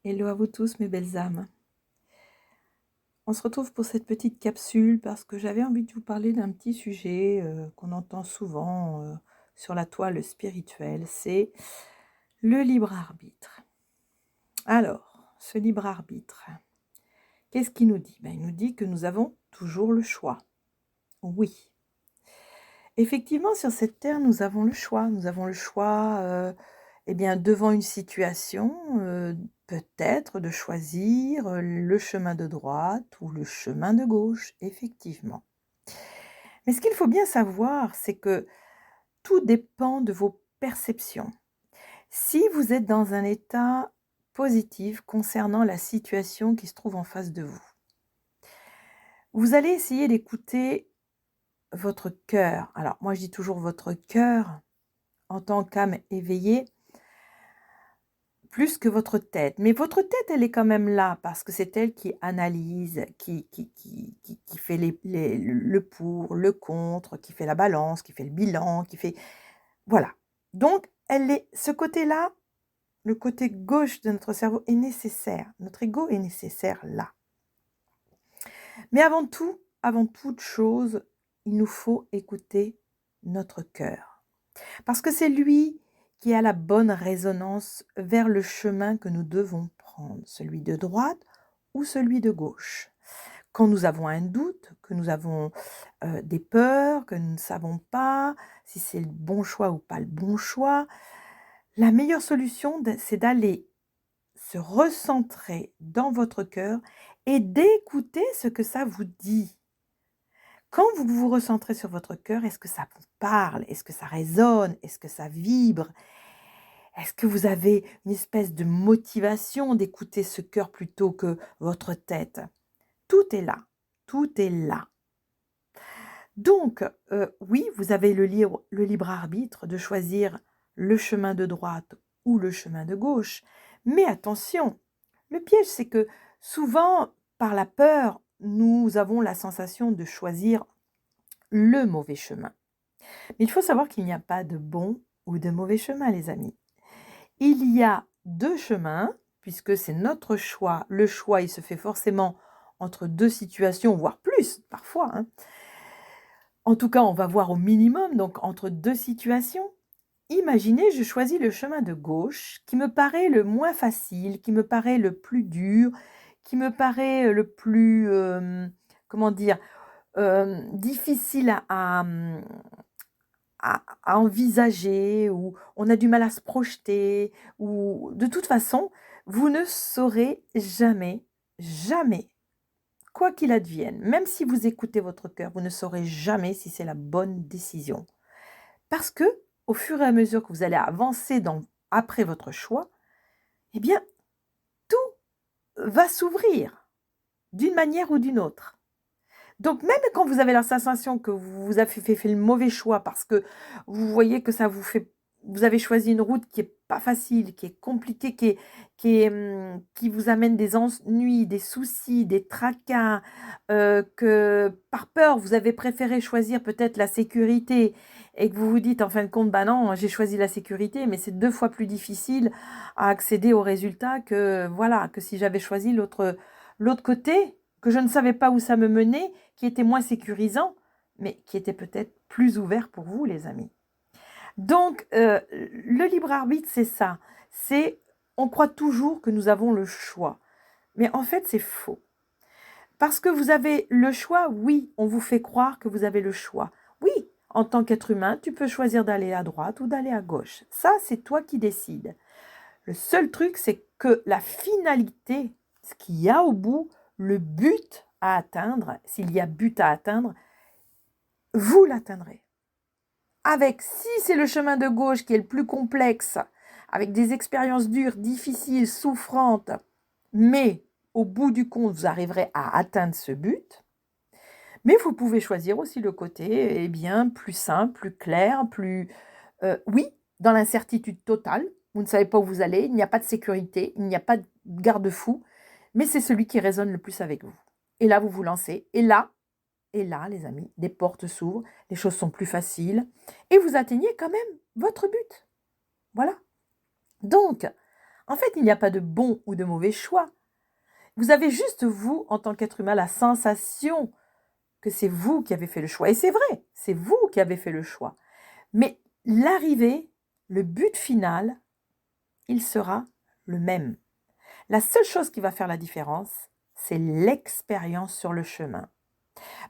Hello à vous tous mes belles âmes. On se retrouve pour cette petite capsule parce que j'avais envie de vous parler d'un petit sujet qu'on entend souvent sur la toile spirituelle, c'est le libre arbitre. Alors, ce libre arbitre, qu'est-ce qu'il nous dit? Il nous dit que nous avons toujours le choix. Oui. Effectivement, sur cette terre, nous avons le choix. Nous avons le choix, devant une situation, peut-être de choisir le chemin de droite ou le chemin de gauche, effectivement. Mais ce qu'il faut bien savoir, c'est que tout dépend de vos perceptions. Si vous êtes dans un état positif concernant la situation qui se trouve en face de vous, vous allez essayer d'écouter votre cœur. Alors moi je dis toujours votre cœur en tant qu'âme éveillée, plus que votre tête. Mais votre tête, elle est quand même là parce que c'est elle qui analyse, qui fait le pour, le contre, qui fait la balance, qui fait le bilan, qui fait... Voilà. Donc, ce côté-là, le côté gauche de notre cerveau est nécessaire. Notre ego est nécessaire là. Mais avant toute chose, il nous faut écouter notre cœur. Parce que c'est lui qui a la bonne résonance vers le chemin que nous devons prendre, celui de droite ou celui de gauche. Quand nous avons un doute, que nous avons des peurs, que nous ne savons pas si c'est le bon choix ou pas le bon choix, la meilleure solution, c'est d'aller se recentrer dans votre cœur et d'écouter ce que ça vous dit. Quand vous vous recentrez sur votre cœur, est-ce que ça vous parle? Est-ce que ça résonne? Est-ce que ça vibre? Est-ce que vous avez une espèce de motivation d'écouter ce cœur plutôt que votre tête? Tout est là, tout est là. Donc, oui, vous avez le libre arbitre de choisir le chemin de droite ou le chemin de gauche. Mais attention, le piège, c'est que souvent, par la peur, nous avons la sensation de choisir le mauvais chemin. Mais il faut savoir qu'il n'y a pas de bon ou de mauvais chemin, les amis. Il y a deux chemins, puisque c'est notre choix. Le choix, il se fait forcément entre deux situations, voire plus, parfois. En tout cas, on va voir au minimum, donc entre deux situations. Imaginez, je choisis le chemin de gauche, qui me paraît le moins facile, qui me paraît le plus dur, qui me paraît le plus, comment dire, difficile à envisager, ou on a du mal à se projeter, ou de toute façon, vous ne saurez jamais, jamais, quoi qu'il advienne, même si vous écoutez votre cœur, vous ne saurez jamais si c'est la bonne décision. Parce que, au fur et à mesure que vous allez avancer après votre choix, eh bien, tout va s'ouvrir d'une manière ou d'une autre. Donc, même quand vous avez la sensation que vous avez fait le mauvais choix parce que vous voyez que vous avez choisi une route qui est pas facile, qui est compliquée, qui vous amène des ennuis, des soucis, des tracas, que par peur, vous avez préféré choisir peut-être la sécurité et que vous vous dites en fin de compte, bah non, j'ai choisi la sécurité, mais c'est 2 fois plus difficile à accéder au résultat que, voilà, que si j'avais choisi l'autre côté, que je ne savais pas où ça me menait, qui était moins sécurisant, mais qui était peut-être plus ouvert pour vous, les amis. Donc, le libre arbitre, c'est ça. On croit toujours que nous avons le choix. Mais en fait, c'est faux. Parce que vous avez le choix, oui, on vous fait croire que vous avez le choix. Oui, en tant qu'être humain, tu peux choisir d'aller à droite ou d'aller à gauche. Ça, c'est toi qui décides. Le seul truc, c'est que la finalité, ce qu'il y a au bout, le but à atteindre, s'il y a but à atteindre, vous l'atteindrez. Si c'est le chemin de gauche qui est le plus complexe, avec des expériences dures, difficiles, souffrantes, mais au bout du compte, vous arriverez à atteindre ce but. Mais vous pouvez choisir aussi le côté plus simple, plus clair, oui, dans l'incertitude totale. Vous ne savez pas où vous allez, il n'y a pas de sécurité, il n'y a pas de garde-fou, mais c'est celui qui résonne le plus avec vous. Et là, vous vous lancez. Et là, les amis, des portes s'ouvrent, les choses sont plus faciles et vous atteignez quand même votre but. Voilà. Donc, En fait, il n'y a pas de bon ou de mauvais choix. Vous avez juste, vous, en tant qu'être humain, la sensation que c'est vous qui avez fait le choix. Et c'est vrai, c'est vous qui avez fait le choix. Mais l'arrivée, le but final, il sera le même. La seule chose qui va faire la différence, c'est l'expérience sur le chemin.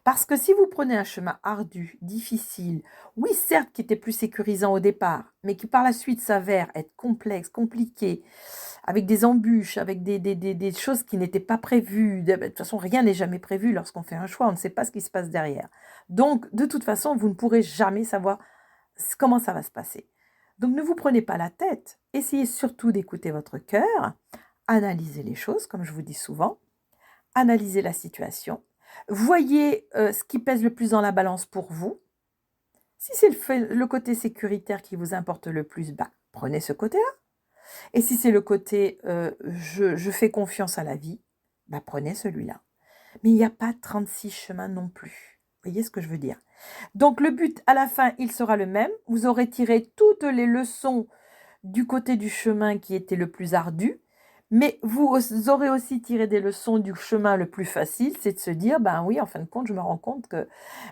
Parce que si vous prenez un chemin ardu, difficile, oui certes qui était plus sécurisant au départ, mais qui par la suite s'avère être complexe, compliqué, avec des embûches, avec des choses qui n'étaient pas prévues. De toute façon, rien n'est jamais prévu lorsqu'on fait un choix, on ne sait pas ce qui se passe derrière. Donc, de toute façon, vous ne pourrez jamais savoir comment ça va se passer. Donc, ne vous prenez pas la tête, essayez surtout d'écouter votre cœur, analysez les choses, comme je vous dis souvent, analysez la situation, voyez ce qui pèse le plus dans la balance pour vous. Si c'est le côté sécuritaire qui vous importe le plus, bah, prenez ce côté-là. Et si c'est le côté je fais confiance à la vie, bah, prenez celui-là. Mais il n'y a pas 36 chemins non plus. Vous voyez ce que je veux dire? Donc le but à la fin, il sera le même. Vous aurez tiré toutes les leçons du côté du chemin qui était le plus ardu, mais vous aurez aussi tiré des leçons du chemin le plus facile, c'est de se dire, ben oui, en fin de compte, je me rends compte que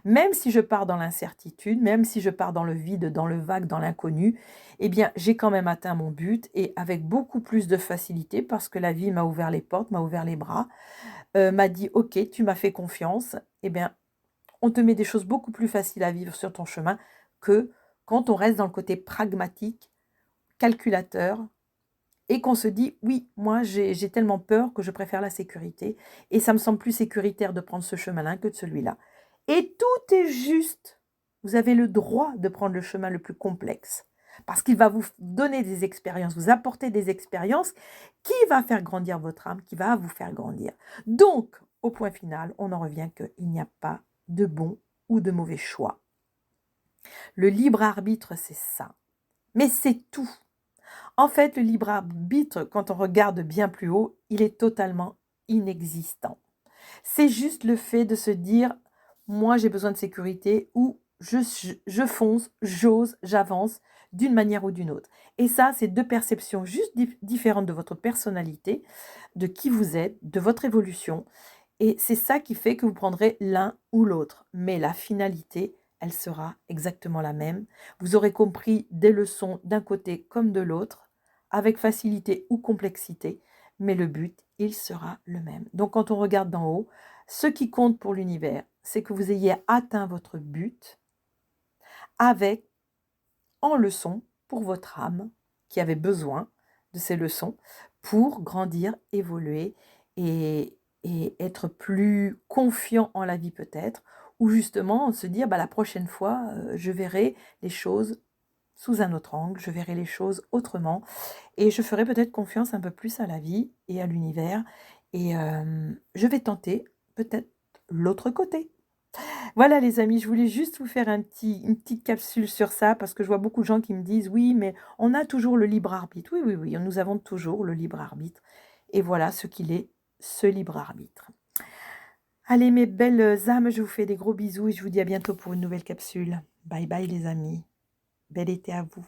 même si je pars dans l'incertitude, même si je pars dans le vide, dans le vague, dans l'inconnu, eh bien, j'ai quand même atteint mon but et avec beaucoup plus de facilité parce que la vie m'a ouvert les portes, m'a ouvert les bras, m'a dit, ok, tu m'as fait confiance, eh bien, on te met des choses beaucoup plus faciles à vivre sur ton chemin que quand on reste dans le côté pragmatique, calculateur, et qu'on se dit, oui, moi j'ai tellement peur que je préfère la sécurité, et ça me semble plus sécuritaire de prendre ce chemin-là que de celui-là. Et tout est juste. Vous avez le droit de prendre le chemin le plus complexe, parce qu'il va vous donner des expériences, vous apporter des expériences qui va faire grandir votre âme, qui va vous faire grandir. Donc, au point final, on en revient qu'il n'y a pas de bon ou de mauvais choix. Le libre arbitre, c'est ça. Mais c'est tout. En fait, le libre arbitre, quand on regarde bien plus haut, il est totalement inexistant. C'est juste le fait de se dire, moi j'ai besoin de sécurité ou je fonce, j'ose, j'avance d'une manière ou d'une autre. Et ça, c'est deux perceptions juste différentes de votre personnalité, de qui vous êtes, de votre évolution. Et c'est ça qui fait que vous prendrez l'un ou l'autre. Mais la finalité, elle sera exactement la même. Vous aurez compris des leçons d'un côté comme de l'autre, avec facilité ou complexité, mais le but, il sera le même. Donc quand on regarde d'en haut, ce qui compte pour l'univers, c'est que vous ayez atteint votre but avec, en leçon, pour votre âme, qui avait besoin de ces leçons, pour grandir, évoluer et être plus confiant en la vie peut-être, ou justement se dire, bah, la prochaine fois, je verrai les choses sous un autre angle, je verrai les choses autrement, et je ferai peut-être confiance un peu plus à la vie et à l'univers, et je vais tenter peut-être l'autre côté. Voilà les amis, je voulais juste vous faire une petite capsule sur ça, parce que je vois beaucoup de gens qui me disent, oui, mais on a toujours le libre arbitre. Oui, oui, oui, nous avons toujours le libre arbitre. Et voilà ce qu'il est, ce libre arbitre. Allez mes belles âmes, je vous fais des gros bisous et je vous dis à bientôt pour une nouvelle capsule. Bye bye les amis. Bel été à vous.